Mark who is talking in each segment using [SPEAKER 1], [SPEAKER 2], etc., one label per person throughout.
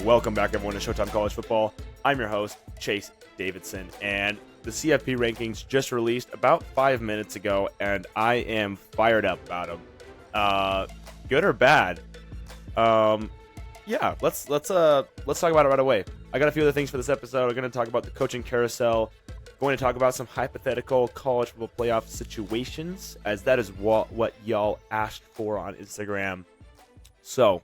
[SPEAKER 1] Welcome back, everyone, to Showtime College Football. I'm your host, Chase Davidson, and the CFP Rankings just released about 5 minutes ago, and I am fired up about them. Good or bad? Yeah, let's talk about it right away. I got a few other things for this episode. We're going to talk about the coaching carousel. Going to talk about some hypothetical college football playoff situations, as that is what y'all asked for on Instagram. So,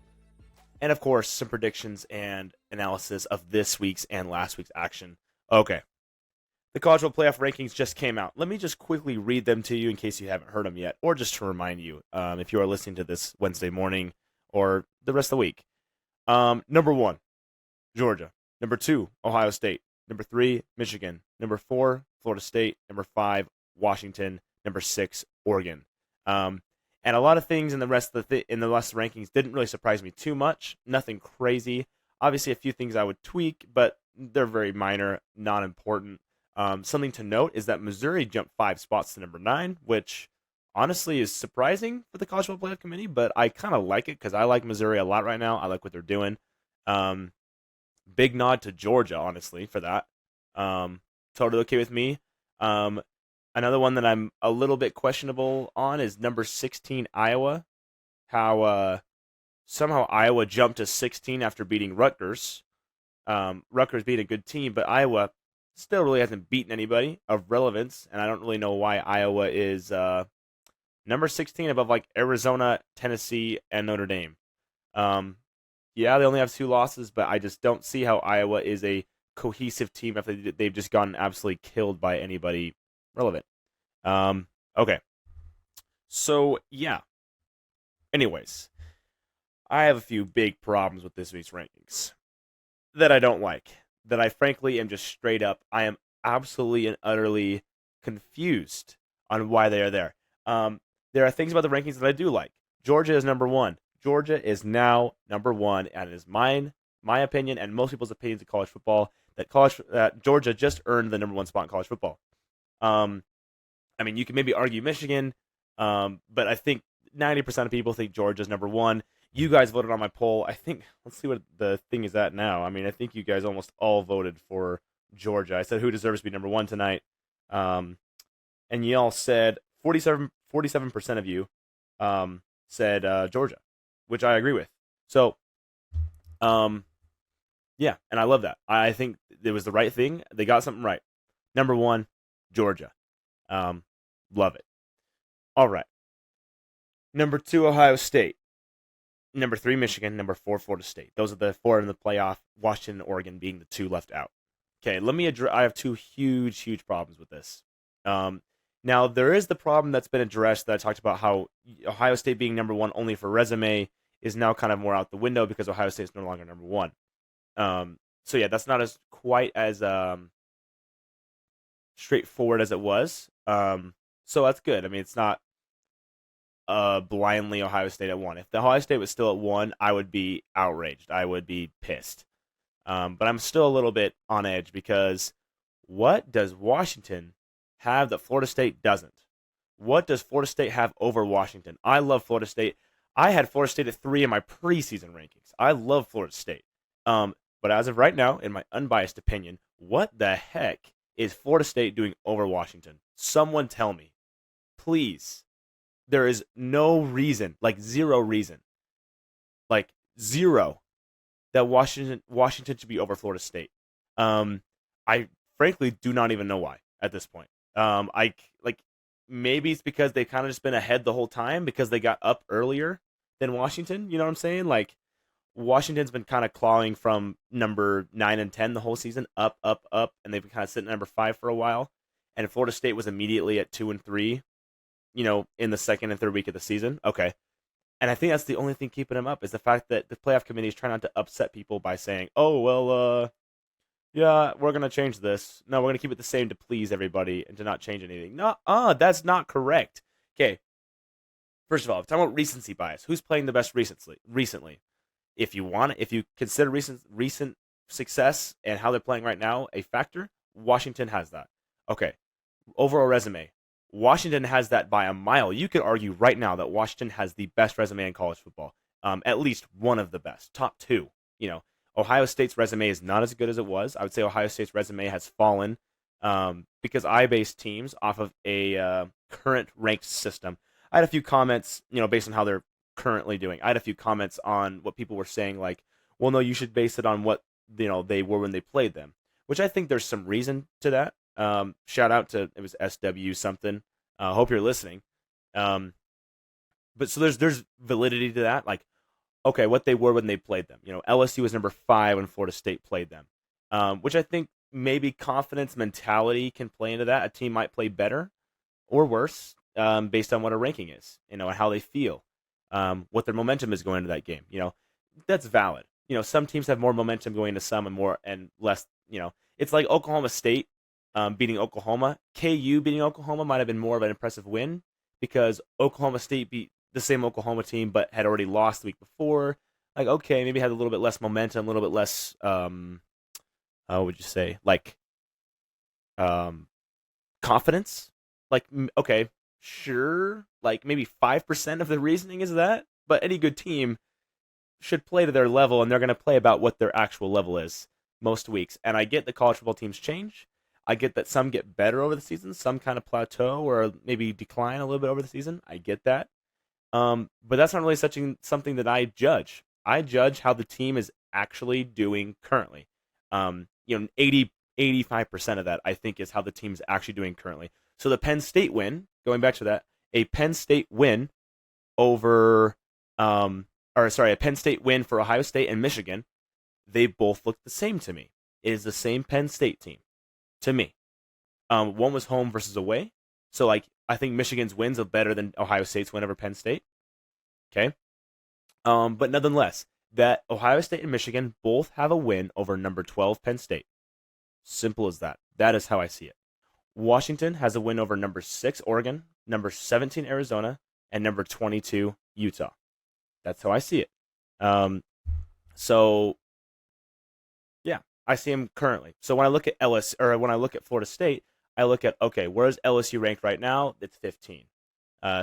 [SPEAKER 1] and of course, some predictions and analysis of this week's and last week's action. Okay. The college football playoff rankings just came out. Let me just quickly read them to you in case you haven't heard them yet, or just to remind you if you are listening to this Wednesday morning or the rest of the week. Number 1, Georgia. Number 2, Ohio State. Number 3, Michigan. Number 4, Florida State. Number 5, Washington. Number 6, Oregon. And a lot of things in the rest of the rankings didn't really surprise me too much. Nothing crazy. Obviously, a few things I would tweak, but they're very minor, not important. Something to note is that Missouri jumped 5 spots to number 9, which honestly is surprising for the College Football Playoff Committee, but I kind of like it because I like Missouri a lot right now. I like what they're doing. Big nod to Georgia, honestly, for that. Totally okay with me. Another one that I'm a little bit questionable on is number 16, Iowa. How somehow Iowa jumped to 16 after beating Rutgers. Rutgers beat a good team, but Iowa still really hasn't beaten anybody of relevance, and I don't really know why Iowa is number 16 above like Arizona, Tennessee, and Notre Dame. Yeah, they only have 2 losses, but I just don't see how Iowa is a cohesive team if they've just gotten absolutely killed by anybody relevant. Okay. So, yeah. Anyways, I have a few big problems with this week's rankings that I don't like. That I frankly am just straight up, I am absolutely and utterly confused on why they are there. There are things about the rankings that I do like. Georgia is number 1. Georgia is now number 1, and it is my opinion and most people's opinions of college football that Georgia just earned the number 1 spot in college football. I mean, you can maybe argue Michigan, but I think 90% of people think Georgia's number 1. You guys voted on my poll. I think, let's see what the thing is at now. I mean, I think you guys almost all voted for Georgia. I said who deserves to be number 1 tonight. And y'all said 47% of you said Georgia, which I agree with. So, yeah, and I love that. I think it was the right thing. They got something right. Number 1, Georgia. Love it. All right. Number 2, Ohio State. Number 3, Michigan. Number 4, Florida State. Those are the 4 in the playoff. Washington and Oregon being the 2 left out. Okay, let me address. I have 2 huge problems with this. Now, there is the problem that's been addressed that I talked about, how Ohio State being number 1 only for resume is now kind of more out the window because Ohio State is no longer number 1. So yeah, that's not as quite as straightforward as it was. So that's good. I mean, it's not blindly Ohio State at 1. If the Ohio State was still at 1, I would be outraged. I would be pissed. But I'm still a little bit on edge because what does Washington have that Florida State doesn't? What does Florida State have over Washington? I love Florida State. I had Florida State at 3 in my preseason rankings. I love Florida State. But as of right now, in my unbiased opinion, what the heck is Florida State doing over Washington? Someone tell me. Please. There is no reason, like 0 reason, like 0, that Washington should be over Florida State. I frankly do not even know why at this point. Maybe it's because they've kind of just been ahead the whole time because they got up earlier than Washington. You know what I'm saying? Like, Washington's been kind of clawing from number 9 and 10 the whole season, up, and they've been kind of sitting at number 5 for a while. And Florida State was immediately at 2 and 3, in the second and third week of the season. Okay. And I think that's the only thing keeping them up is the fact that the playoff committee is trying not to upset people by saying, oh, well, yeah, we're going to change this. No, we're going to keep it the same to please everybody and to not change anything. No, that's not correct. Okay. First of all, talking about recency bias, who's playing the best recently? If you consider recent success and how they're playing right now a factor, Washington has that. Okay. Overall resume, Washington has that by a mile. You could argue right now that Washington has the best resume in college football. At least one of the best, top 2. Ohio State's resume is not as good as it was. I would say Ohio State's resume has fallen because I base teams off of a current ranked system. I had a few comments, based on how they're currently doing. I had a few comments on what people were saying, like, well, no, you should base it on what they were when they played them, which I think there's some reason to that. Shout out to, it was SW something. Hope you're listening. But so there's validity to that. Like, okay, what they were when they played them. LSU was number 5 when Florida State played them, which I think maybe confidence mentality can play into that. A team might play better or worse based on what a ranking is, and how they feel, what their momentum is going into that game. That's valid. Some teams have more momentum going into some and more and less. It's like Oklahoma State beating Oklahoma. KU beating Oklahoma might have been more of an impressive win because Oklahoma State beat the same Oklahoma team but had already lost the week before. Like, okay, maybe had a little bit less momentum, a little bit less, how would you say, like, confidence. Like, okay, sure, like maybe 5% of the reasoning is that, but any good team should play to their level, and they're going to play about what their actual level is most weeks. And I get that college football teams change. I get that some get better over the season, some kind of plateau or maybe decline a little bit over the season. I get that. But that's not really something that I judge. I judge how the team is actually doing currently. 85% of that, I think, is how the team's actually doing currently. So the Penn State win, going back to that, a Penn State win over, a Penn State win for Ohio State and Michigan, they both look the same to me. It is the same Penn State team to me. One was home versus away. So, like, I think Michigan's wins are better than Ohio State's win over Penn State. Okay. But nonetheless, that Ohio State and Michigan both have a win over number 12 Penn State. Simple as that. That is how I see it. Washington has a win over number 6 Oregon, number 17 Arizona, and number 22 Utah. That's how I see it. So, yeah, I see them currently. So when I look at when I look at Florida State, I look at, okay, where's LSU ranked right now? It's 15.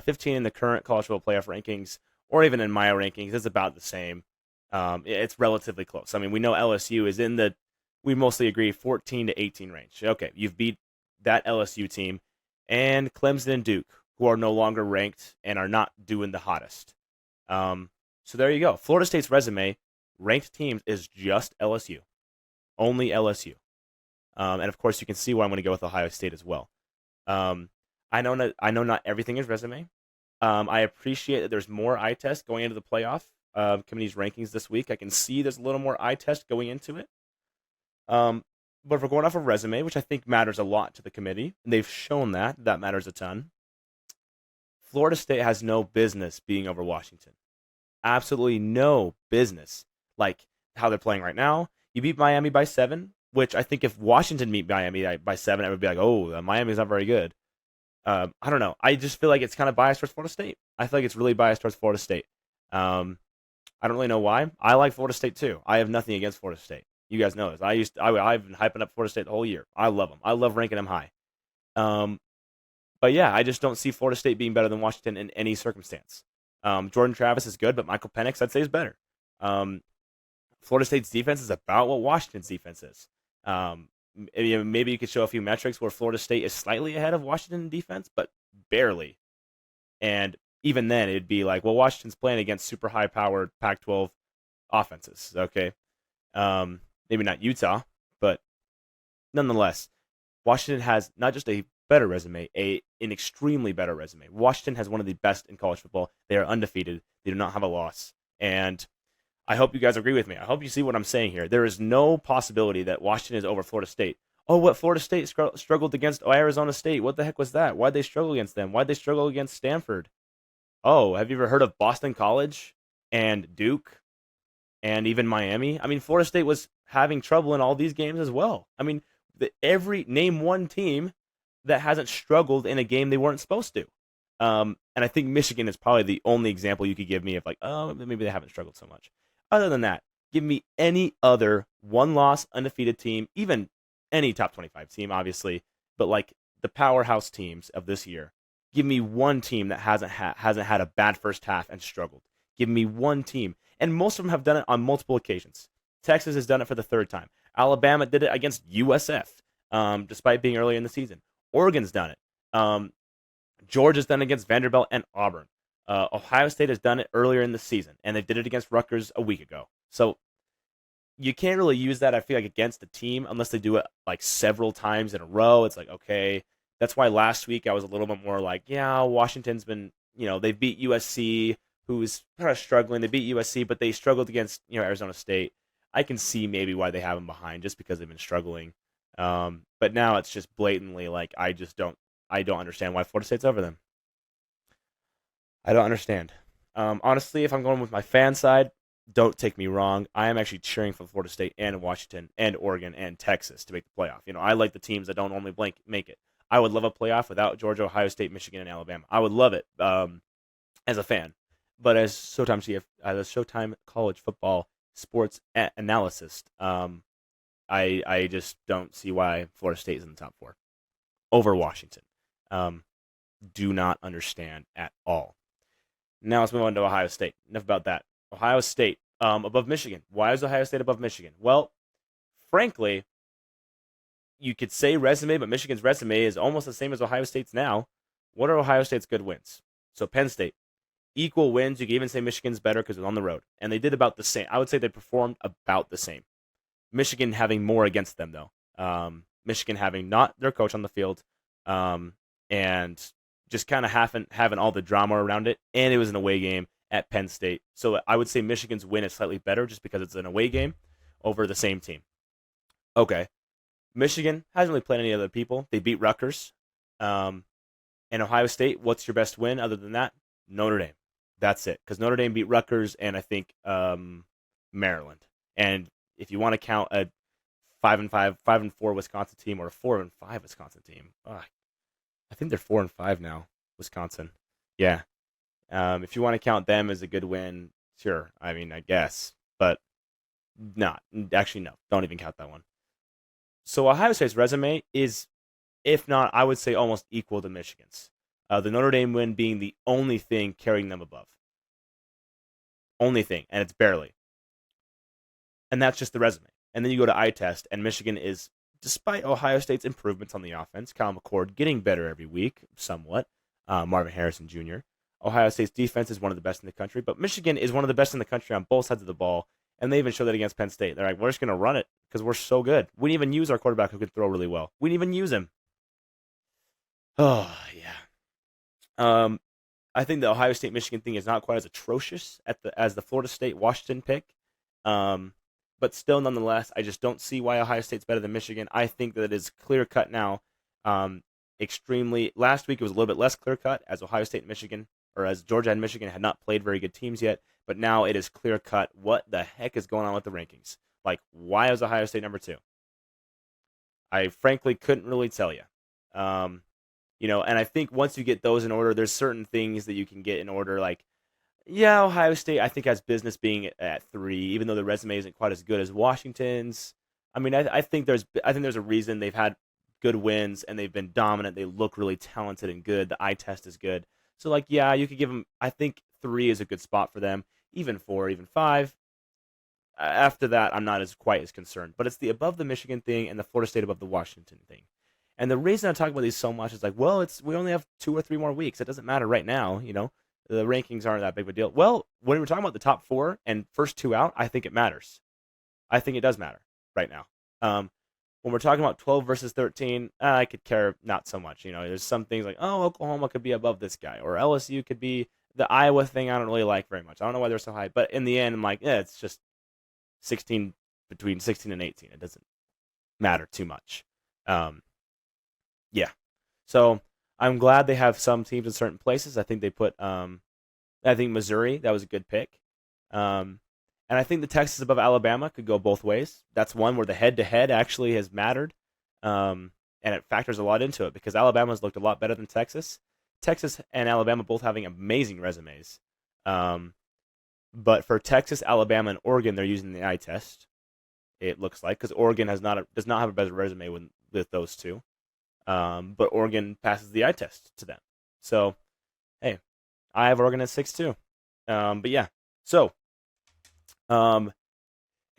[SPEAKER 1] 15 in the current college football playoff rankings, or even in my rankings, it's about the same. It's relatively close. I mean, we know LSU is in the, we mostly agree, 14 to 18 range. Okay, you've beat that LSU team and Clemson and Duke, who are no longer ranked and are not doing the hottest. So there you go. Florida State's resume, ranked teams, is just LSU. Only LSU. And of course, you can see why I'm going to go with Ohio State as well. I know not everything is resume. I appreciate that there's more eye test going into the playoff committee's rankings this week. I can see there's a little more eye test going into it. But if we're going off of resume, which I think matters a lot to the committee, and they've shown that matters a ton, Florida State has no business being over Washington. Absolutely no business. Like how they're playing right now. You beat Miami by 7, which I think if Washington beat Miami by 7, I would be like, oh, Miami's not very good. I don't know. I just feel like it's kind of biased towards Florida State. I feel like it's really biased towards Florida State. I don't really know why. I like Florida State too. I have nothing against Florida State. You guys know this. I've been hyping up Florida State the whole year. I love them. I love ranking them high. But yeah, I just don't see Florida State being better than Washington in any circumstance. Jordan Travis is good, but Michael Penix, I'd say, is better. Florida State's defense is about what Washington's defense is. Maybe you could show a few metrics where Florida State is slightly ahead of Washington in defense, but barely. And even then, it'd be like, well, Washington's playing against super high-powered Pac-12 offenses. Okay, maybe not Utah, but nonetheless, Washington has not just a better resume, an extremely better resume. Washington has one of the best in college football. They are undefeated. They do not have a loss. And I hope you guys agree with me. I hope you see what I'm saying here. There is no possibility that Washington is over Florida State. Oh, what Florida State struggled against Arizona State. What the heck was that? Why'd they struggle against them? Why'd they struggle against Stanford? Oh, have you ever heard of Boston College and Duke and even Miami? I mean, Florida State was having trouble in all these games as well. I mean, name one team that hasn't struggled in a game they weren't supposed to. And I think Michigan is probably the only example you could give me of like, oh, maybe they haven't struggled so much. Other than that, give me any other one-loss undefeated team, even any top 25 team, obviously, but like the powerhouse teams of this year. Give me one team that hasn't had a bad first half and struggled. Give me one team. And most of them have done it on multiple occasions. Texas has done it for the third time. Alabama did it against USF, despite being early in the season. Oregon's done it. Georgia's done it against Vanderbilt and Auburn. Ohio State has done it earlier in the season, and they did it against Rutgers a week ago. So you can't really use that, I feel like, against the team unless they do it like several times in a row. It's like, okay. That's why last week I was a little bit more like, yeah, Washington's been, they beat USC, who's kind of struggling. They beat USC, but they struggled against, Arizona State. I can see maybe why they have them behind just because they've been struggling. But now it's just blatantly like I don't understand why Florida State's over them. I don't understand. Honestly, if I'm going with my fan side, don't take me wrong. I am actually cheering for Florida State and Washington and Oregon and Texas to make the playoff. I like the teams that don't normally make it. I would love a playoff without Georgia, Ohio State, Michigan, and Alabama. I would love it as a fan. But as Showtime college football sports analyst, I just don't see why Florida State is in the top 4 over Washington. Do not understand at all. Now let's move on to Ohio State. Enough about that. Ohio State above Michigan. Why is Ohio State above Michigan? Well, frankly, you could say resume, but Michigan's resume is almost the same as Ohio State's now. What are Ohio State's good wins? So Penn State, equal wins. You could even say Michigan's better because it was on the road. And they did about the same. I would say they performed about the same. Michigan having more against them, though. Michigan having not their coach on the field and just kind of having all the drama around it. And it was an away game at Penn State. So I would say Michigan's win is slightly better just because it's an away game over the same team. Okay. Michigan hasn't really played any other people. They beat Rutgers. And Ohio State, what's your best win other than that? Notre Dame. That's it. Because Notre Dame beat Rutgers and I think Maryland. And if you want to count a 5-4 Wisconsin team or a 4-5 Wisconsin team, I think they're 4-5 now, Wisconsin. Yeah. If you want to count them as a good win, sure. I mean, I guess. But not. Actually, no. Don't even count that one. So Ohio State's resume is, if not, I would say almost equal to Michigan's. The Notre Dame win being the only thing carrying them above. Only thing, and it's barely. And that's just the resume. And then you go to eye test, and Michigan is, despite Ohio State's improvements on the offense, Kyle McCord getting better every week, somewhat, Marvin Harrison Jr., Ohio State's defense is one of the best in the country, but Michigan is one of the best in the country on both sides of the ball, and they even showed that against Penn State. They're like, we're just going to run it because we're so good. We didn't even use our quarterback who could throw really well. We didn't even use him. Oh, yeah. I think the Ohio State-Michigan thing is not quite as atrocious as the Florida State-Washington pick. But still, nonetheless, I just don't see why Ohio State's better than Michigan. I think that it is clear-cut now. Extremely. Last week, it was a little bit less clear-cut as Ohio State and Michigan, or as Georgia and Michigan had not played very good teams yet. But now it is clear-cut what the heck is going on with the rankings. Like, why is Ohio State number 2? I frankly couldn't really tell you. And I think once you get those in order, there's certain things that you can get in order. Like, yeah, Ohio State, I think, has business being at 3, even though the resume isn't quite as good as Washington's. I mean, I think there's a reason they've had good wins and they've been dominant. They look really talented and good. The eye test is good. So, like, yeah, you could give them. I think 3 is a good spot for them. Even 4, even 5. After that, I'm not quite as concerned. But it's the above the Michigan thing and the Florida State above the Washington thing. And the reason I talk about these so much is like, well, we only have 2 or 3 more weeks. It doesn't matter right now, The rankings aren't that big of a deal. Well, when we're talking about the top 4 and first 2 out, I think it matters. I think it does matter right now. When we're talking about 12 versus 13, I could care not so much. There's some things like, oh, Oklahoma could be above this guy, or LSU could be the Iowa thing. I don't really like very much. I don't know why they're so high, but in the end, I'm like, it's just 16 between 16 and 18. It doesn't matter too much. Yeah. So I'm glad they have some teams in certain places. I think they put, I think Missouri, that was a good pick. And I think the Texas above Alabama could go both ways. That's one where the head-to-head actually has mattered. And it factors a lot into it because Alabama's looked a lot better than Texas. Texas and Alabama both having amazing resumes. But for Texas, Alabama, and Oregon, they're using the eye test, it looks like, because Oregon does not have a better resume with those two. But Oregon passes the eye test to them. So, hey, I have Oregon at 6 too. But yeah, so,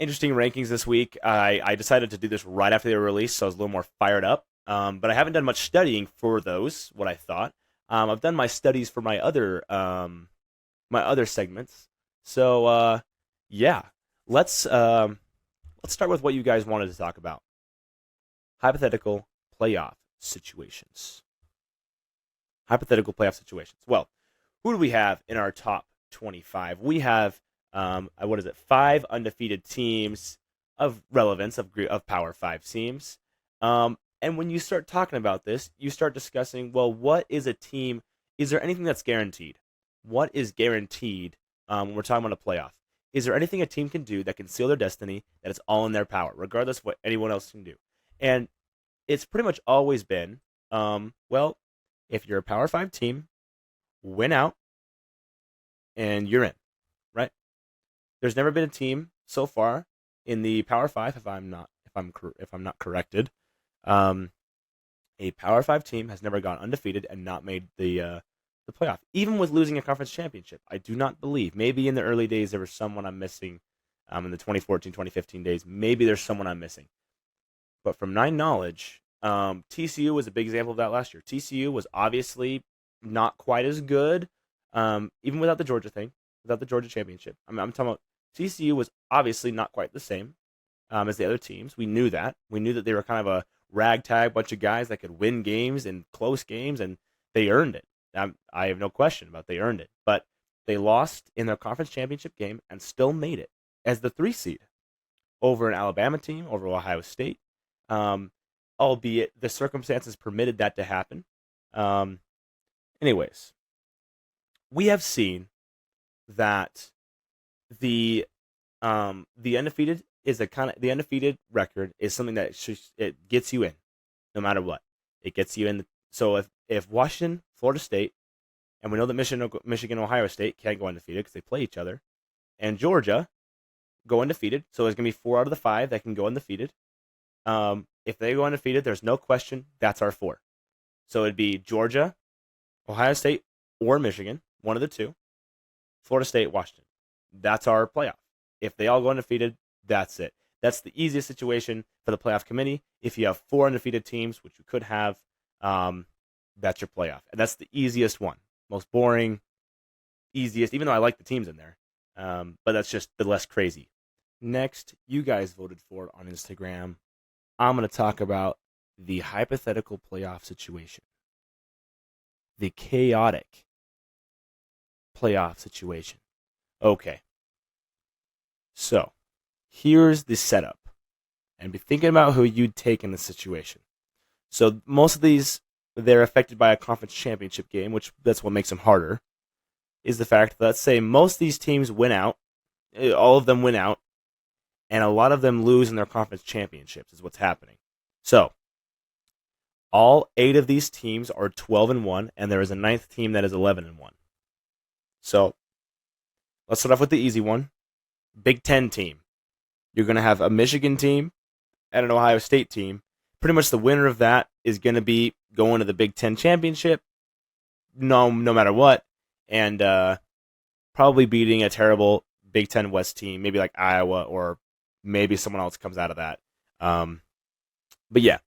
[SPEAKER 1] interesting rankings this week. I decided to do this right after they were released, so I was a little more fired up. But I haven't done much studying for those. What I thought. I've done my studies for my other segments. So yeah, let's start with what you guys wanted to talk about. Hypothetical playoff situations. Hypothetical playoff situations. Well, who do we have in our top 25? We have, 5 undefeated teams of relevance, of Power 5 teams. And when you start talking about this, you start discussing, well, what is a team? Is there anything that's guaranteed? What is guaranteed when we're talking about a playoff? Is there anything a team can do that can seal their destiny, that it's all in their power, regardless of what anyone else can do? And it's pretty much always been, well, if you're a Power 5 team, win out, and you're in, right? There's never been a team so far in the Power 5, if I'm not corrected, a Power 5 team has never gone undefeated and not made the playoff, even with losing a conference championship. I do not believe. Maybe in the early days there was someone I'm missing, in the 2014, 2015 days. Maybe there's someone I'm missing. But from my knowledge, TCU was a big example of that last year. TCU was obviously not quite as good, even without the Georgia thing, without the Georgia championship. I'm talking about TCU was obviously not quite the same as the other teams. We knew that. We knew that they were kind of a ragtag bunch of guys that could win games and close games, and they earned it. I have no question about they earned it. But they lost in their conference championship game and still made it as the 3 seed over an Alabama team, over Ohio State. Albeit the circumstances permitted that to happen. Anyways, we have seen that the undefeated the undefeated record is something that it gets you in, no matter what. It gets you in. So if Washington, Florida State, and we know that Michigan, Ohio State can't go undefeated because they play each other, and Georgia go undefeated, so there's gonna be 4 out of the 5 that can go undefeated. If they go undefeated, there's no question that's our 4. So it'd be Georgia, Ohio State, or Michigan, one of the 2. Florida State, Washington. That's our playoff. If they all go undefeated, that's it. That's the easiest situation for the playoff committee. If you have 4 undefeated teams, which you could have, that's your playoff. And that's the easiest one. Most boring, easiest, even though I like the teams in there. But that's just the less crazy. Next, you guys voted for it on Instagram. I'm going to talk about the hypothetical playoff situation. The chaotic playoff situation. Okay. So, here's the setup. And be thinking about who you'd take in this situation. So, most of these, they're affected by a conference championship game, which that's what makes them harder, is the fact that, let's say, most of these teams win out, all of them win out, and a lot of them lose in their conference championships is what's happening. So, all 8 of these teams are 12-1, and there is a 9th team that is 11-1. So, let's start off with the easy one. Big Ten team. You're going to have a Michigan team and an Ohio State team. Pretty much the winner of that is going to be going to the Big Ten championship, no matter what, and probably beating a terrible Big Ten West team, maybe like Iowa, or maybe someone else comes out of that. But yeah,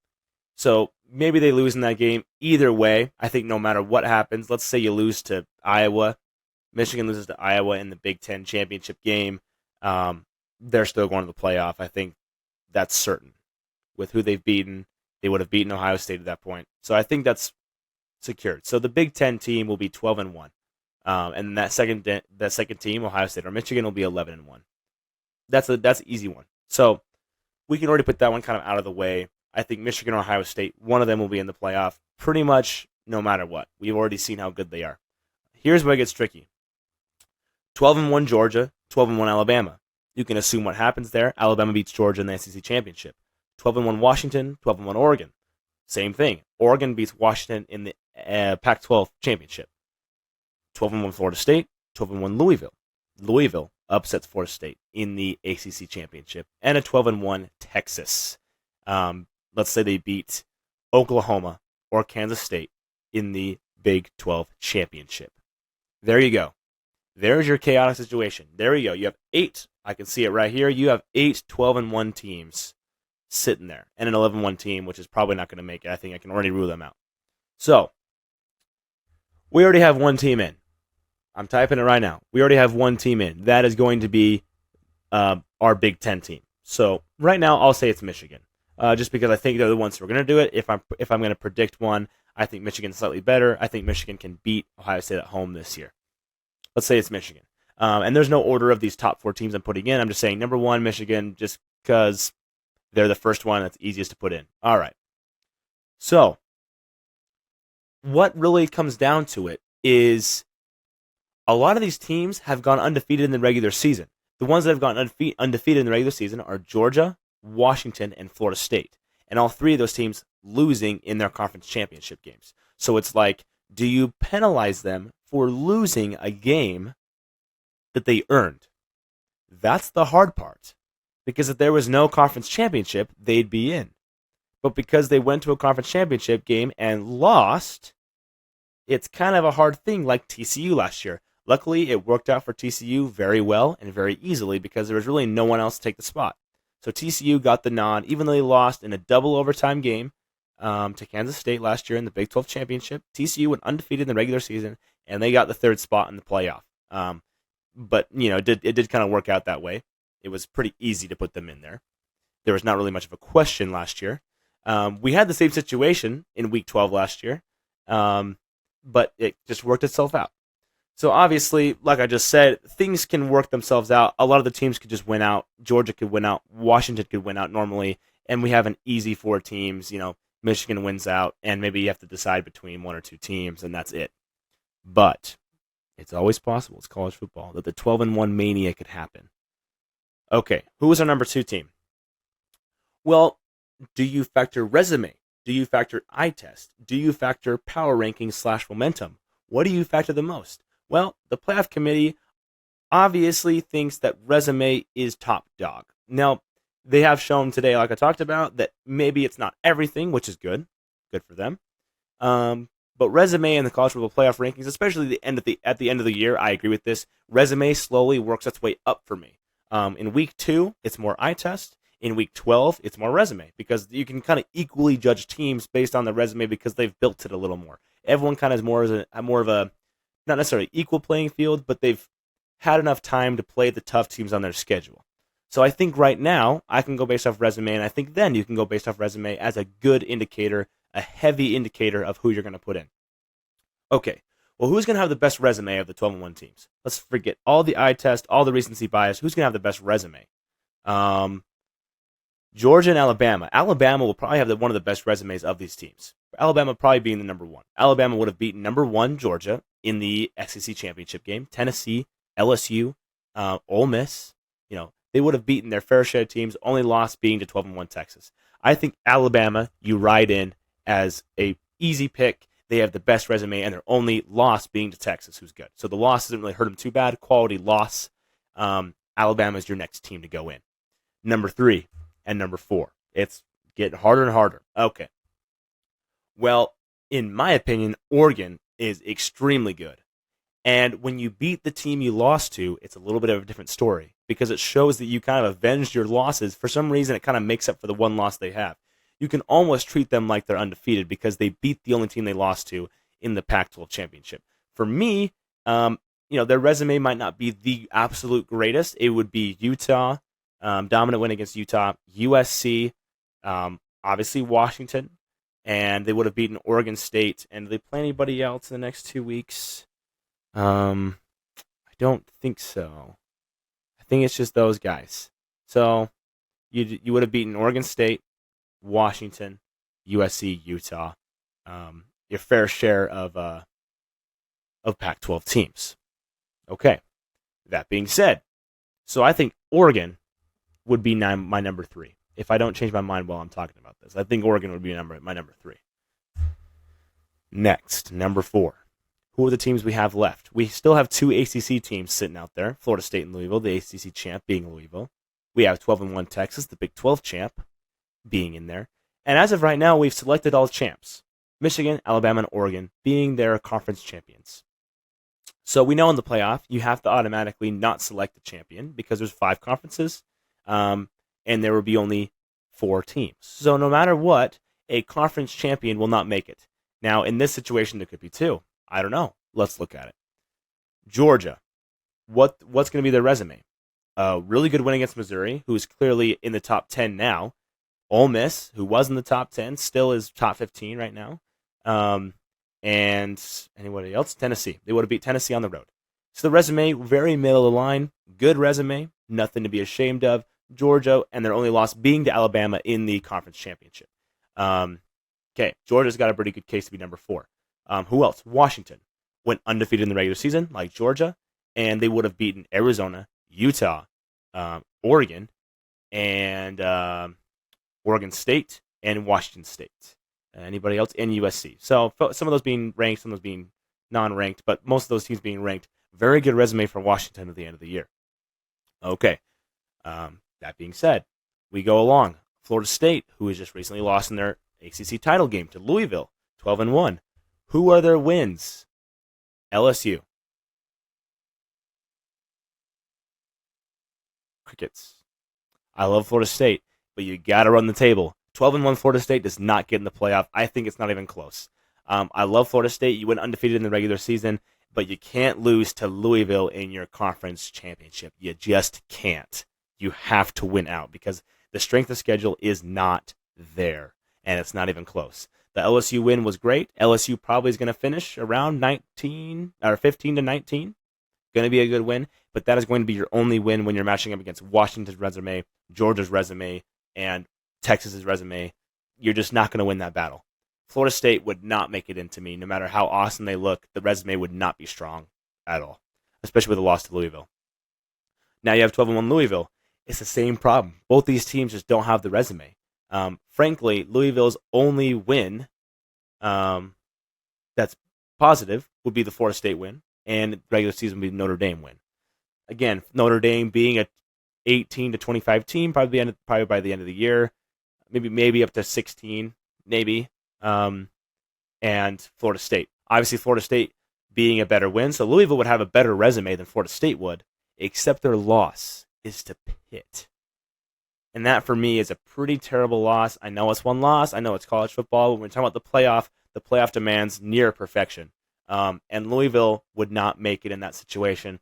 [SPEAKER 1] so maybe they lose in that game. Either way, I think no matter what happens, let's say you lose to Iowa, Michigan loses to Iowa in the Big Ten championship game, they're still going to the playoff. I think that's certain. With who they've beaten, they would have beaten Ohio State at that point. So I think that's secured. So the Big Ten team will be 12-1. And that second team, Ohio State or Michigan, will be 11-1. That's an easy one. So we can already put that one kind of out of the way. I think Michigan or Ohio State, one of them will be in the playoff pretty much no matter what. We've already seen how good they are. Here's where it gets tricky. 12-1 Georgia, 12-1 Alabama. You can assume what happens there. Alabama beats Georgia in the SEC championship. 12-1 Washington, 12-1 Oregon. Same thing. Oregon beats Washington in the Pac-12 championship. 12-1 Florida State, 12-1 Louisville. Louisville upsets Florida State in the ACC championship. And a 12-1 Texas. Let's say they beat Oklahoma or Kansas State in the Big 12 championship. There you go. There's your chaotic situation. There you go. You have 8. I can see it right here. You have 8 12-1 teams sitting there, and an 11-1 team, which is probably not going to make it. I think I can already rule them out. So, we already have one team in. I'm typing it right now. We already have one team in. That is going to be our Big Ten team. So, right now, I'll say it's Michigan. Just because I think they're the ones who are going to do it. If I'm going to predict one, I think Michigan's slightly better. I think Michigan can beat Ohio State at home this year. Let's say it's Michigan. And there's no order of these top 4 teams I'm putting in. I'm just saying number 1, Michigan, just because they're the first one that's easiest to put in. All right. So, what really comes down to it is a lot of these teams have gone undefeated in the regular season. The ones that have gone undefeated in the regular season are Georgia, Washington, and Florida State. And all 3 of those teams losing in their conference championship games. So it's like, do you penalize them for losing a game that they earned? That's the hard part. Because if there was no conference championship, they'd be in. But because they went to a conference championship game and lost, it's kind of a hard thing like TCU last year. Luckily, it worked out for TCU very well and very easily because there was really no one else to take the spot. So TCU got the nod, even though they lost in a double overtime game to Kansas State last year in the Big 12 championship. TCU went undefeated in the regular season, and they got the 3rd spot in the playoff. But it did kind of work out that way. It was pretty easy to put them in there. There was not really much of a question last year. We had the same situation in Week 12 last year, but it just worked itself out. So obviously, like I just said, things can work themselves out. A lot of the teams could just win out. Georgia could win out. Washington could win out normally. And we have an easy 4 teams. Michigan wins out. And maybe you have to decide between 1 or 2 teams, and that's it. But it's always possible. It's college football that the 12-1 mania could happen. Okay, who was our number 2 team? Well, do you factor resume? Do you factor eye test? Do you factor power rankings / momentum? What do you factor the most? Well, the playoff committee obviously thinks that resume is top dog. Now, they have shown today, like I talked about, that maybe it's not everything, which is good. Good for them. But resume and the college football playoff rankings, especially at the end of the year, I agree with this. Resume slowly works its way up for me. In week 2, it's more eye test. In week 12, it's more resume because you can kind of equally judge teams based on the resume because they've built it a little more. Everyone kind of is more of a not necessarily equal playing field, but they've had enough time to play the tough teams on their schedule. So I think right now I can go based off resume, and I think then you can go based off resume as a good indicator, a heavy indicator of who you're going to put in. Okay, well, who's going to have the best resume of the 12-1 teams? Let's forget all the eye test, all the recency bias. Who's going to have the best resume? Georgia and Alabama. Alabama will probably have one of the best resumes of these teams. Alabama probably being the number 1. Alabama would have beaten number 1 Georgia in the SEC championship game. Tennessee, LSU, Ole Miss. They would have beaten their fair share of teams. Only loss being to 12-1 Texas. I think Alabama you ride in as a easy pick. They have the best resume, and their only loss being to Texas, who's good. So the loss doesn't really hurt them too bad. Quality loss. Alabama is your next team to go in. Number 3 and number 4. It's getting harder and harder. Okay. Well, in my opinion, Oregon is extremely good. And when you beat the team you lost to, it's a little bit of a different story because it shows that you kind of avenged your losses. For some reason, it kind of makes up for the one loss they have. You can almost treat them like they're undefeated because they beat the only team they lost to in the Pac-12 championship. For me, their resume might not be the absolute greatest. It would be Utah, dominant win against Utah, USC, obviously Washington, and they would have beaten Oregon State. And do they play anybody else in the next 2 weeks? I don't think so. I think it's just those guys. So you would have beaten Oregon State, Washington, USC, Utah, your fair share of Pac-12 teams. Okay. That being said, so I think Oregon would be my number 3. If I don't change my mind while I'm talking about this, I think Oregon would be my number 3. Next, number 4. Who are the teams we have left? We still have 2 ACC teams sitting out there, Florida State and Louisville, the ACC champ being Louisville. We have 12-1 Texas, the Big 12 champ, being in there. And as of right now, we've selected all champs. Michigan, Alabama, and Oregon being their conference champions. So we know in the playoff, you have to automatically not select the champion because there's 5 conferences, and there will be only 4 teams. So no matter what, a conference champion will not make it. Now, in this situation, there could be 2. I don't know. Let's look at it. Georgia, what's going to be their resume? A really good win against Missouri, who is clearly in the top 10 now. Ole Miss, who was in the top 10, still is top 15 right now. And anybody else? Tennessee. They would have beat Tennessee on the road. So the resume, very middle of the line. Good resume. Nothing to be ashamed of. Georgia, and their only loss being to Alabama in the conference championship. Okay, Georgia's got a pretty good case to be number 4. Who else? Washington went undefeated in the regular season, like Georgia, and they would have beaten Arizona, Utah, Oregon, and Oregon State, and Washington State. Anybody else? And USC. So some of those being ranked, some of those being non-ranked, but most of those teams being ranked. Very good resume for Washington at the end of the year. Okay. That being said, we go along. Florida State, who has just recently lost in their ACC title game to Louisville, 12-1. Who are their wins? LSU. Crickets. I love Florida State, but you got to run the table. 12-1 Florida State does not get in the playoff. I think it's not even close. I love Florida State. You went undefeated in the regular season, but you can't lose to Louisville in your conference championship. You just can't. You have to win out because the strength of schedule is not there, and it's not even close. The LSU win was great. LSU probably is going to finish around 15 to 19. Going to be a good win, but that is going to be your only win when you're matching up against Washington's resume, Georgia's resume, and Texas's resume. You're just not going to win that battle. Florida State would not make it into me. No matter how awesome they look, the resume would not be strong at all, especially with a loss to Louisville. Now you have 12-1 Louisville. It's the same problem. Both these teams just don't have the resume. Frankly, Louisville's only win that's positive would be the Florida State win, and regular season would be the Notre Dame win. Again, Notre Dame being a 18 to 25 team, probably by the end of the year, maybe up to 16, maybe. And Florida State. Obviously, Florida State being a better win, so Louisville would have a better resume than Florida State would, except their loss is to Pitt. And that, for me, is a pretty terrible loss. I know it's one loss. I know it's college football. When we're talking about the playoff demands near perfection. And Louisville would not make it in that situation.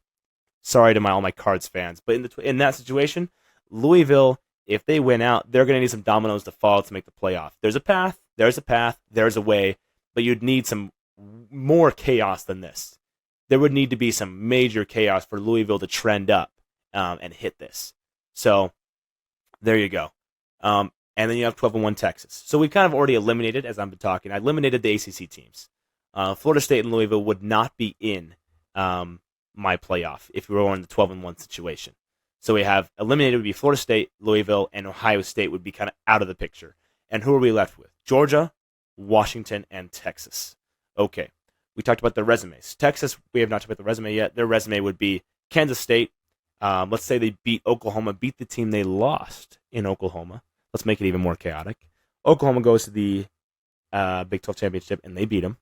[SPEAKER 1] Sorry to all my Cards fans. But in that situation, Louisville, if they win out, they're going to need some dominoes to fall to make the playoff. There's a path, there's a way, but you'd need some more chaos than this. There would need to be some major chaos for Louisville to trend up and hit this. So there you go. And then you have 12-1 Texas. So we've kind of already eliminated, as I've been talking, I eliminated the ACC teams. Florida State and Louisville would not be in my playoff if we were in the 12-1 situation. So we have eliminated would be Florida State, Louisville, and Ohio State would be kind of out of the picture. And who are we left with? Georgia, Washington, and Texas. Okay. We talked about their resumes. Texas, we have not talked about the resume yet. Their resume would be Kansas State. Let's say they beat Oklahoma, beat the team they lost in Oklahoma. Let's make it even more chaotic. Oklahoma goes to the Big 12 championship, and they beat them.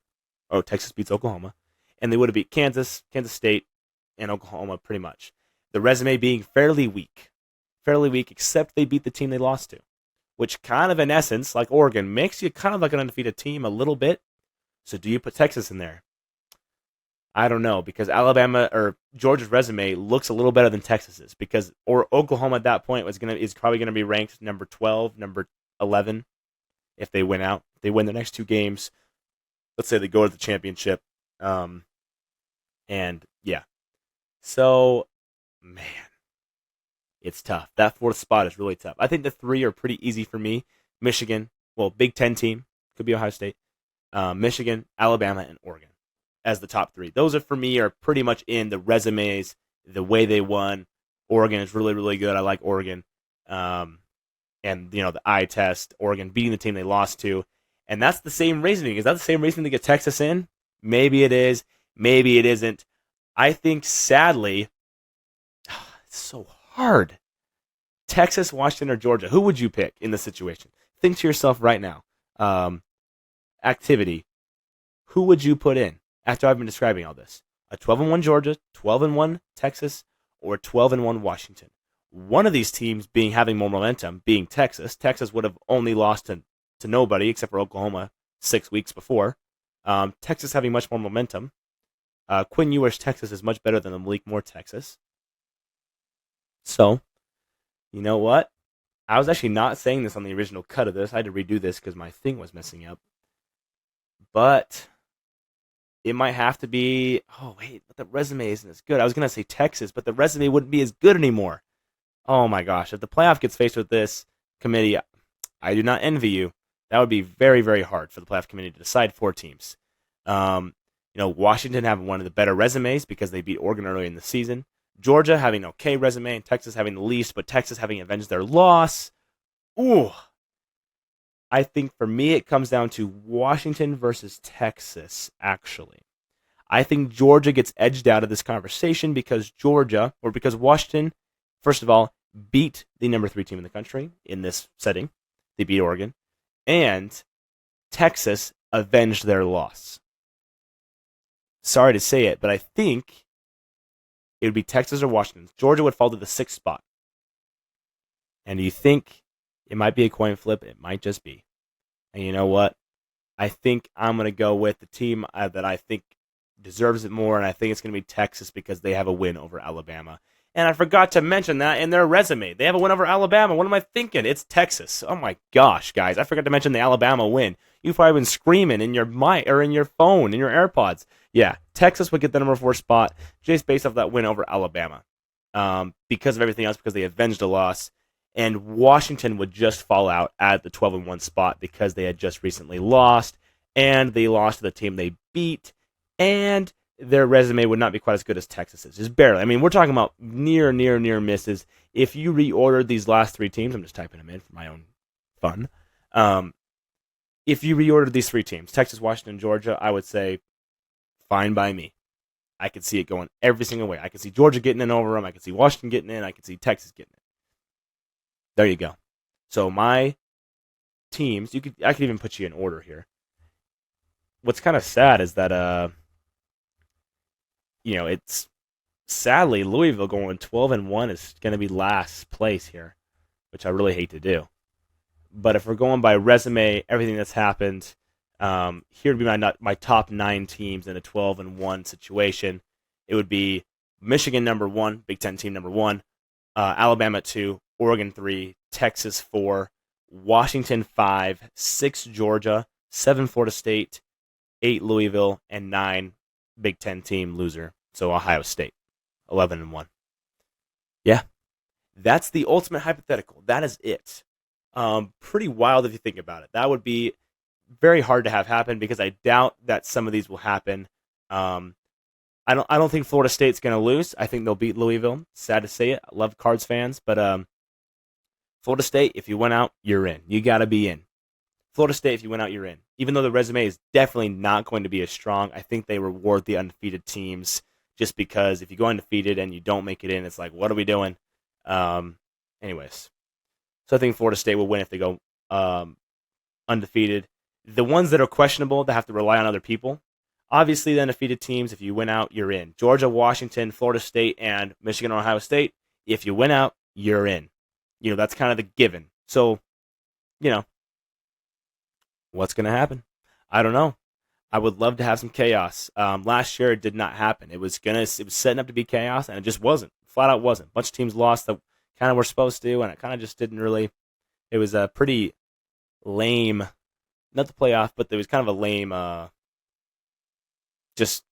[SPEAKER 1] Or Texas beats Oklahoma. And they would have beat Kansas State, and Oklahoma pretty much. The resume being fairly weak, except they beat the team they lost to, which kind of, in essence, like Oregon, makes you kind of like an undefeated team a little bit. So do you put Texas in there? I don't know, because Alabama or Georgia's resume looks a little better than Texas's, because or Oklahoma at that point is probably going to be ranked number 12, number 11 if they win out. If they win the next 2 games. Let's say they go to the championship. And yeah. So, man, it's tough. That 4th spot is really tough. I think the 3 are pretty easy for me. Michigan, Big 10 team, could be Ohio State. Michigan, Alabama, and Oregon as the top 3. Those are, for me, are pretty much in the resumes, the way they won. Oregon is really, really good. I like Oregon. And, the eye test, Oregon beating the team they lost to. And that's the same reasoning. Is that the same reasoning to get Texas in? Maybe it is. Maybe it isn't. I think, sadly, it's so hard. Texas, Washington, or Georgia. Who would you pick in this situation? Think to yourself right now. Activity. Who would you put in after I've been describing all this? A 12-1 Georgia, 12-1 Texas, or 12-1 Washington. One of these teams having more momentum, being Texas. Texas would have only lost to nobody except for Oklahoma 6 weeks before. Texas having much more momentum. Quinn Ewers, Texas is much better than the Malik Moore, Texas. So, you know what? I was actually not saying this on the original cut of this. I had to redo this because my thing was messing up. But it might have to be. Oh, wait, but the resume isn't as good. I was going to say Texas, but the resume wouldn't be as good anymore. Oh, my gosh. If the playoff gets faced with this committee, I do not envy you. That would be very, very hard for the playoff committee to decide 4 teams. Washington having one of the better resumes because they beat Oregon early in the season. Georgia having an okay resume, and Texas having the least, but Texas having avenged their loss. Ooh. I think for me it comes down to Washington versus Texas, actually. I think Georgia gets edged out of this conversation because Washington, first of all, beat the number 3 team in the country in this setting. They beat Oregon. And Texas avenged their loss. Sorry to say it, but I think it would be Texas or Washington. Georgia would fall to the 6th spot. And do you think it might be a coin flip? It might just be. And you know what? I think I'm going to go with the team that I think deserves it more, and I think it's going to be Texas because they have a win over Alabama. And I forgot to mention that in their resume. They have a win over Alabama. What am I thinking? It's Texas. Oh my gosh, guys. I forgot to mention the Alabama win. You've probably been screaming in your mic or in your phone, in your AirPods. Yeah, Texas would get the number 4 spot just based off that win over Alabama. Because of everything else, because they avenged a loss. And Washington would just fall out at the 12-1 spot because they had just recently lost. And they lost to the team they beat. And their resume would not be quite as good as Texas's. Just barely. I mean, we're talking about near misses. If you reordered these last 3 teams, I'm just typing them in for my own fun. If you reordered these 3 teams, Texas, Washington, Georgia, I would say fine by me. I could see it going every single way. I could see Georgia getting in over them. I could see Washington getting in. I could see Texas getting in. There you go. So my teams, I could even put you in order here. What's kind of sad is that it's sadly Louisville going 12-1 is going to be last place here, which I really hate to do. But if we're going by resume, everything that's happened, here would be my top 9 teams in a 12-1 situation. It would be Michigan number 1, Big Ten team number 1, Alabama 2, Oregon 3, Texas 4, Washington 5, 6 Georgia, 7 Florida State, 8 Louisville, and 9 Big Ten team loser. So Ohio State, 11-1. Yeah, that's the ultimate hypothetical. That is it. Pretty wild if you think about it. That would be very hard to have happen because I doubt that some of these will happen. I don't think Florida State's going to lose. I think they'll beat Louisville. Sad to say it. I love Cards fans, but Florida State, if you went out, you're in. You got to be in. Florida State, if you went out, you're in. Even though the resume is definitely not going to be as strong, I think they reward the undefeated teams just because if you go undefeated and you don't make it in, it's like, what are we doing? Anyways. So I think Florida State will win if they go undefeated. The ones that are questionable, that have to rely on other people, obviously the undefeated teams, if you win out, you're in. Georgia, Washington, Florida State, and Michigan, Ohio State, if you win out, you're in. That's kind of the given. So, what's going to happen? I don't know. I would love to have some chaos. Last year, it did not happen. It was setting up to be chaos, and it just wasn't. Flat out wasn't. A bunch of teams lost that kind of were supposed to, and it kind of just didn't really. It was a pretty lame, not the playoff, but there was kind of a lame, just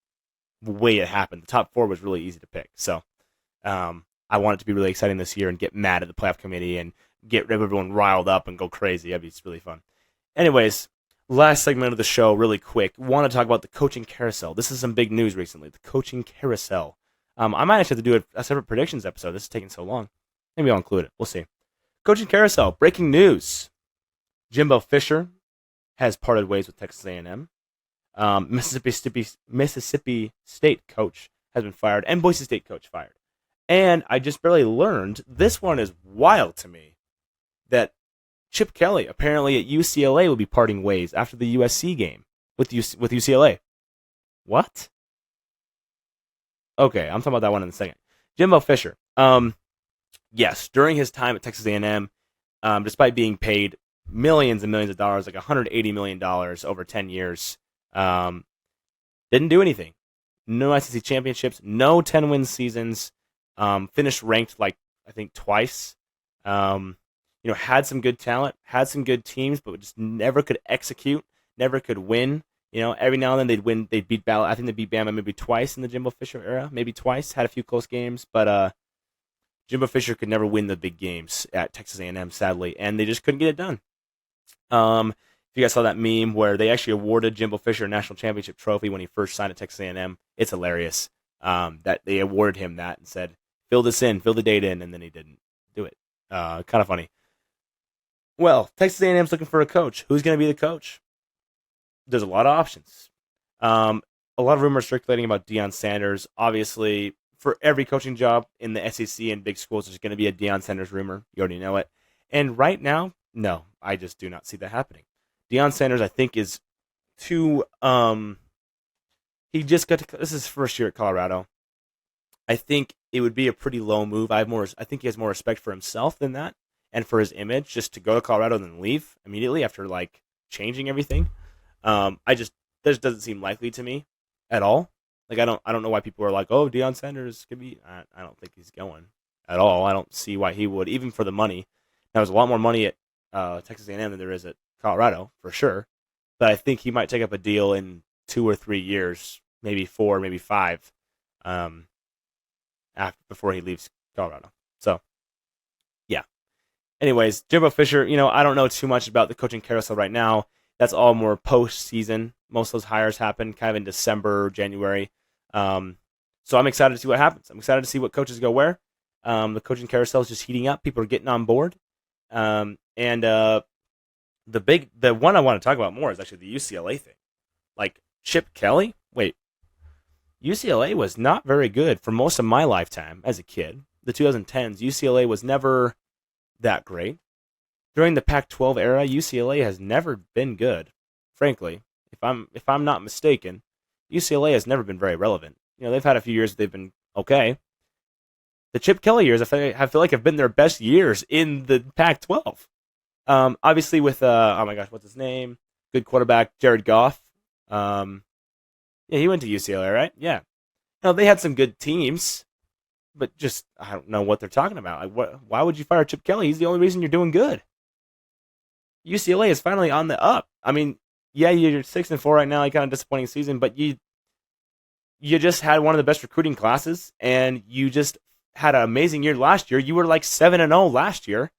[SPEAKER 1] way it happened. The top 4 was really easy to pick. So, I want it to be really exciting this year and get mad at the playoff committee and get everyone riled up and go crazy. It's really fun. Anyways, last segment of the show, really quick. Want to talk about the coaching carousel. This is some big news recently. The coaching carousel. I might actually have to do a separate predictions episode. This is taking so long. Maybe I'll include it. We'll see. Coaching carousel. Breaking news. Jimbo Fisher has parted ways with Texas A&M. Mississippi State coach has been fired, and Boise State coach fired. And I just barely learned, this one is wild to me, that Chip Kelly apparently at UCLA will be parting ways after the USC game with UCLA. What? Okay, I'm talking about that one in a second. Jimbo Fisher. Yes, during his time at Texas A&M, despite being paid millions and millions of dollars, like $180 million over 10 years, didn't do anything. No SEC championships, no 10-win seasons, finished ranked like I think twice. Had some good talent, had some good teams, but just never could execute, never could win. Every now and then they'd win, they'd beat Bama. I think they beat Bama maybe twice in the Jimbo Fisher era, maybe twice. Had a few close games, but Jimbo Fisher could never win the big games at Texas A&M, sadly, and they just couldn't get it done. If you guys saw that meme where they actually awarded Jimbo Fisher a national championship trophy when he first signed at Texas A&M, it's hilarious that they awarded him that and said, fill this in, fill the date in, and then he didn't do it. Kind of funny. Well, Texas A&M's looking for a coach. Who's going to be the coach? There's a lot of options. A lot of rumors circulating about Deion Sanders. Obviously, for every coaching job in the SEC and big schools, there's going to be a Deion Sanders rumor. You already know it. And right now, no, I just do not see that happening. Deion Sanders, I think, is too. He just got to. This is his first year at Colorado. I think it would be a pretty low move. I think he has more respect for himself than that, and for his image, just to go to Colorado and then leave immediately after like changing everything. This doesn't seem likely to me at all. Like I don't know why people are like, oh, Deion Sanders could be. I don't think he's going at all. I don't see why he would, even for the money. Now, there's a lot more money at Texas A&M than there is at Colorado for sure, but I think he might take up a deal in 2 or 3 years, maybe 4, maybe 5, before he leaves Colorado. So, yeah. Anyways, Jimbo Fisher, I don't know too much about the coaching carousel right now. That's all more post-season. Most of those hires happen kind of in December, January. So I'm excited to see what happens. I'm excited to see what coaches go where. The coaching carousel is just heating up. People are getting on board. The one I want to talk about more is actually the UCLA thing. Like Chip Kelly? Wait. UCLA was not very good for most of my lifetime as a kid. The 2010s, UCLA was never that great. During the Pac-12 era, UCLA has never been good. Frankly, if I'm not mistaken, UCLA has never been very relevant. They've had a few years they've been okay. The Chip Kelly years, I feel like have been their best years in the Pac-12. Obviously with oh my gosh, what's his name? Good quarterback, Jared Goff. Yeah, he went to UCLA, right? Yeah. They had some good teams, but just I don't know what they're talking about. Like, why would you fire Chip Kelly? He's the only reason you're doing good. UCLA is finally on the up. I mean, yeah, you're 6-4 right now. You kind of disappointing season, but you just had one of the best recruiting classes, and you just had an amazing year last year. You were like 7-0 last year,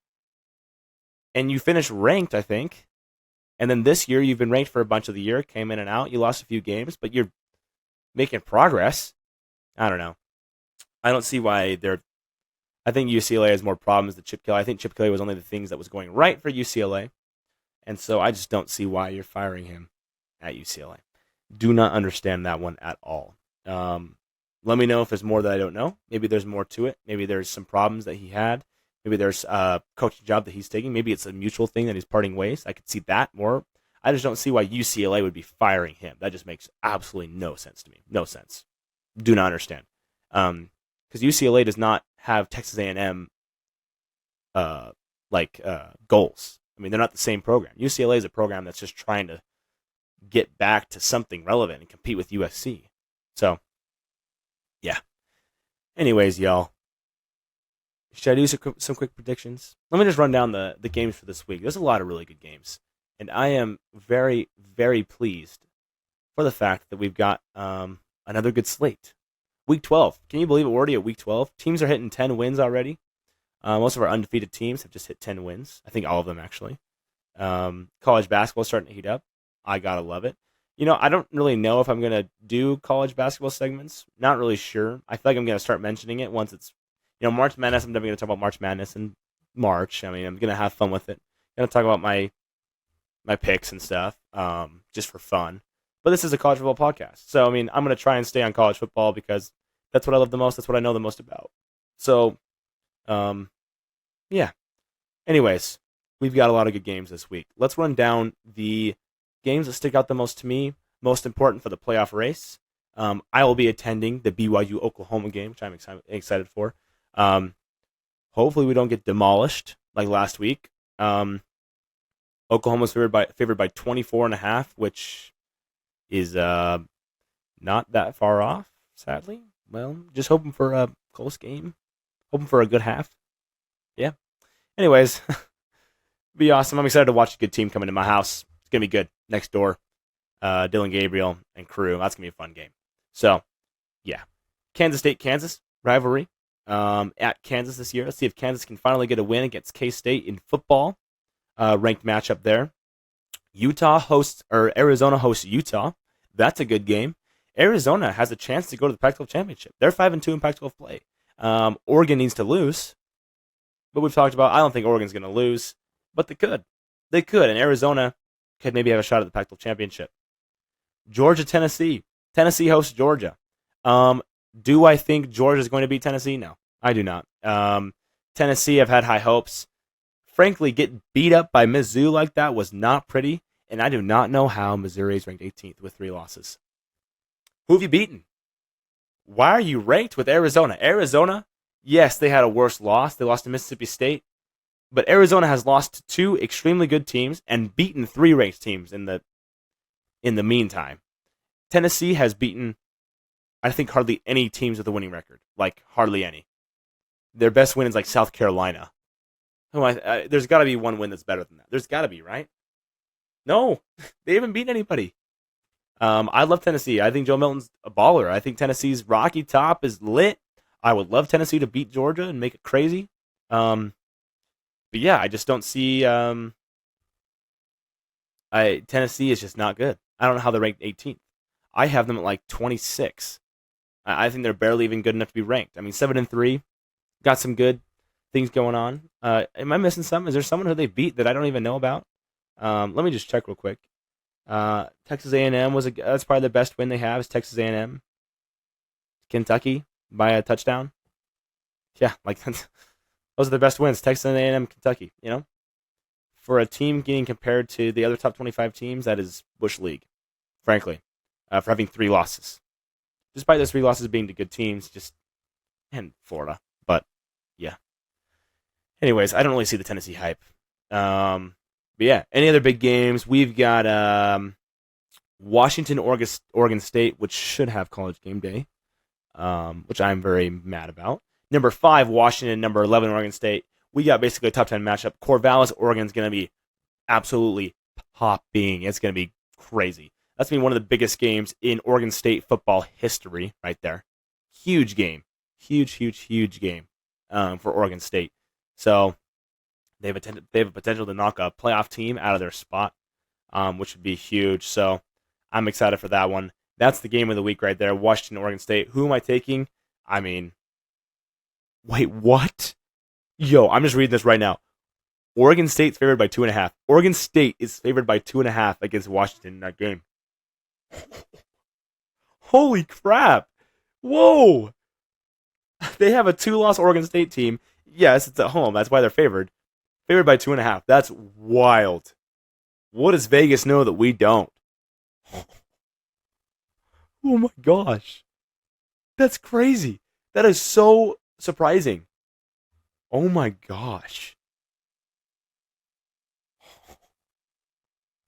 [SPEAKER 1] and you finished ranked, I think. And then this year, you've been ranked for a bunch of the year, came in and out. You lost a few games, but you're making progress. I don't know. I don't see why they're. I think UCLA has more problems than Chip Kelly. I think Chip Kelly was only the things that was going right for UCLA. And so I just don't see why you're firing him at UCLA. Do not understand that one at all. Let me know if there's more that I don't know. Maybe there's more to it. Maybe there's some problems that he had. Maybe there's a coaching job that he's taking. Maybe it's a mutual thing that he's parting ways. I could see that more. I just don't see why UCLA would be firing him. That just makes absolutely no sense to me. No sense. Do not understand. Because UCLA does not have Texas A&M goals. I mean, they're not the same program. UCLA is a program that's just trying to get back to something relevant and compete with USC. So, yeah. Anyways, y'all. Should I do some quick predictions? Let me just run down the games for this week. There's a lot of really good games. And I am very, very pleased for the fact that we've got another good slate. Week 12. Can you believe it? We're already at Week 12. Teams are hitting 10 wins already. Most of our undefeated teams have just hit 10 wins. I think all of them, actually. College basketball is starting to heat up. I gotta love it. I don't really know if I'm going to do college basketball segments. Not really sure. I feel like I'm going to start mentioning it once it's, March Madness. I'm definitely going to talk about March Madness in March. I mean, I'm going to have fun with it. I'm going to talk about my picks and stuff, just for fun. But this is a college football podcast. So, I mean, I'm going to try and stay on college football because that's what I love the most. That's what I know the most about. So, yeah. Anyways, we've got a lot of good games this week. Let's run down the games that stick out the most to me, most important for the playoff race. I will be attending the BYU Oklahoma game, which I'm excited for. Hopefully we don't get demolished like last week. Oklahoma's favored by 24.5, which is not that far off, sadly. Well, just hoping for a close game. Hoping for a good half. Yeah. Anyways, be awesome. I'm excited to watch a good team come into my house. It's going to be good. Next door, Dylan Gabriel and crew. That's going to be a fun game. So, yeah. Kansas State-Kansas rivalry at Kansas this year. Let's see if Kansas can finally get a win against K-State in football. Ranked matchup there. Arizona hosts Utah. That's a good game. Arizona has a chance to go to the Pac-12 championship. They're 5-2 in Pac-12 play. Oregon needs to lose, but we've talked about. I don't think Oregon's going to lose, but they could. They could, and Arizona could maybe have a shot at the Pac-12 championship. Georgia, Tennessee. Tennessee hosts Georgia. Do I think Georgia is going to beat Tennessee? No, I do not. Tennessee, I've had high hopes. Frankly, getting beat up by Mizzou like that was not pretty, and I do not know how Missouri is ranked 18th with 3 losses. Who have you beaten? Why are you ranked with Arizona? Arizona, yes, they had a worse loss. They lost to Mississippi State, but Arizona has lost to 2 extremely good teams and beaten 3 ranked teams in the meantime. Tennessee has beaten, I think, hardly any teams with a winning record. Like, hardly any. Their best win is like South Carolina. There's got to be one win that's better than that. There's got to be, right? No, they haven't beaten anybody. I love Tennessee. I think Joe Milton's a baller. I think Tennessee's Rocky Top is lit. I would love Tennessee to beat Georgia and make it crazy. But yeah, I just don't see. Tennessee is just not good. I don't know how they're ranked 18th. I have them at like 26. I think they're barely even good enough to be ranked. I mean, 7-3, got some good things going on. Am I missing something? Is there someone who they beat that I don't even know about? Let me just check real quick. Texas A&M that's probably the best win they have is Texas A&M. Kentucky by a touchdown. Yeah, like those are the best wins. Texas A&M, Kentucky. You know, for a team getting compared to the other top 25 teams, that is Bush League. Frankly, for having 3 losses, despite those 3 losses being to good teams, and Florida. But yeah. Anyways, I don't really see the Tennessee hype. But yeah, any other big games? We've got Washington, Oregon State, which should have college game day, which I'm very mad about. Number 5, Washington. Number 11, Oregon State. We got basically a top 10 matchup. Corvallis, Oregon's going to be absolutely popping. It's going to be crazy. That's going to be one of the biggest games in Oregon State football history right there. Huge game. Huge game for Oregon State. So they have a potential to knock a playoff team out of their spot, which would be huge. So I'm excited for that one. That's the game of the week right there. Washington, Oregon State. Who am I taking? I mean, wait, what? Yo, I'm just reading this right now. Oregon State's favored by 2.5. Oregon State is favored by 2.5 against Washington in that game. Holy crap. Whoa. They have a 2-loss Oregon State team. Yes, it's at home. That's why they're favored. Favored by 2.5. That's wild. What does Vegas know that we don't? Oh my gosh. That's crazy. That is so surprising. Oh my gosh.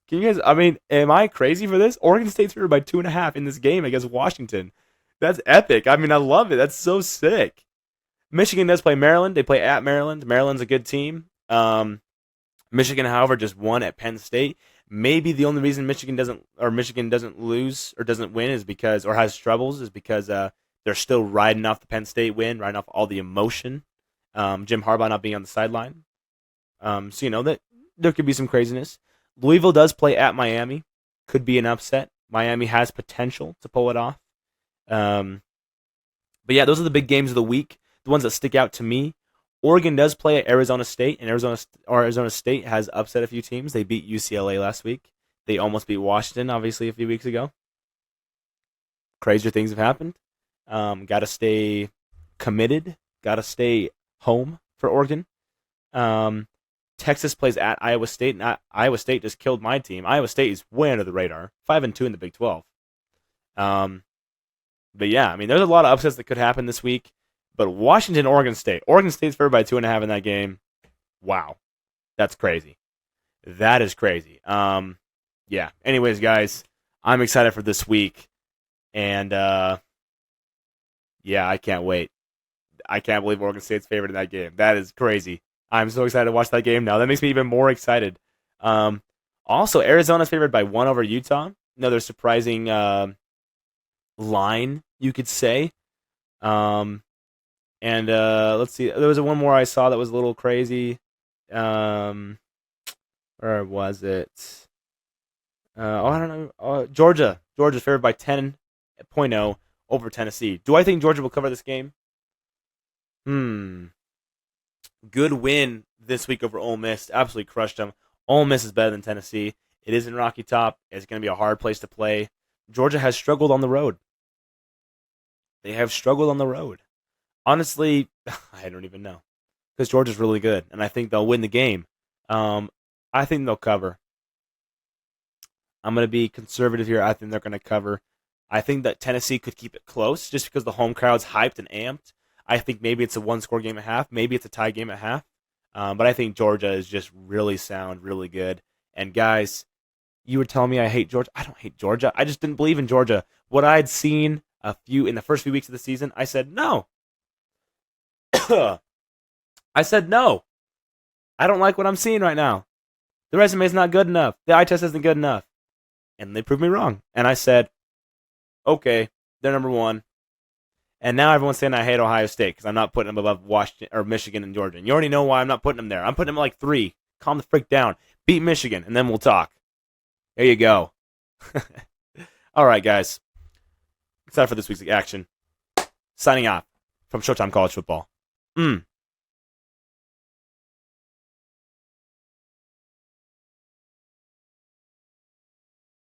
[SPEAKER 1] Can you guys, I mean, am I crazy for this? Oregon State's favored by 2.5 in this game against Washington. That's epic. I mean, I love it. That's so sick. Michigan does play Maryland. They play at Maryland. Maryland's a good team. Michigan, however, just won at Penn State. Maybe the only reason Michigan doesn't lose or doesn't win is because, or has troubles, is because they're still riding off the Penn State win, riding off all the emotion. Jim Harbaugh not being on the sideline. So you know that there could be some craziness. Louisville does play at Miami. Could be an upset. Miami has potential to pull it off. But yeah, those are the big games of the week. The ones that stick out to me. Oregon does play at Arizona State, and Arizona State has upset a few teams. They beat UCLA last week. They almost beat Washington, obviously, a few weeks ago. Crazier things have happened. Got to stay committed. Got to stay home for Oregon. Texas plays at Iowa State, and Iowa State just killed my team. Iowa State is way under the radar, 5-2 in the Big 12. But yeah, I mean, there's a lot of upsets that could happen this week. But Washington, Oregon State. Oregon State's favored by 2.5 in that game. Wow. That's crazy. That is crazy. Yeah. Anyways, guys, I'm excited for this week. And yeah, I can't wait. I can't believe Oregon State's favored in that game. That is crazy. I'm so excited to watch that game now. That makes me even more excited. Um, Also, Arizona's favored by 1 over Utah. Another surprising line, you could say. Um, and let's see. There was one more I saw that was a little crazy. Um, where was it? I don't know. Georgia. Georgia's favored by 10.0 over Tennessee. Do I think Georgia will cover this game? Hmm. Good win this week over Ole Miss. Absolutely crushed them. Ole Miss is better than Tennessee. It is in Rocky Top. It's going to be a hard place to play. Georgia has struggled on the road. They have struggled on the road. Honestly, I don't even know. Because Georgia's really good, and I think they'll win the game. I think they'll cover. I'm going to be conservative here. I think they're going to cover. I think that Tennessee could keep it close just because the home crowd's hyped and amped. I think maybe it's a one-score game at half. Maybe it's a tie game at half. But I think Georgia is just really sound, really good. And guys, you were telling me I hate Georgia. I don't hate Georgia. I just didn't believe in Georgia. What I had seen in the first few weeks of the season, I said no. I said no. I don't like what I'm seeing right now. The resume is not good enough. The eye test isn't good enough. And they proved me wrong. And I said, okay, they're number one. And now everyone's saying I hate Ohio State because I'm not putting them above Washington or Michigan and Georgia. And you already know why I'm not putting them there. I'm putting them like 3. Calm the frick down. Beat Michigan, and then we'll talk. There you go. All right, guys. Excited for this week's action. Signing off from Showtime College Football.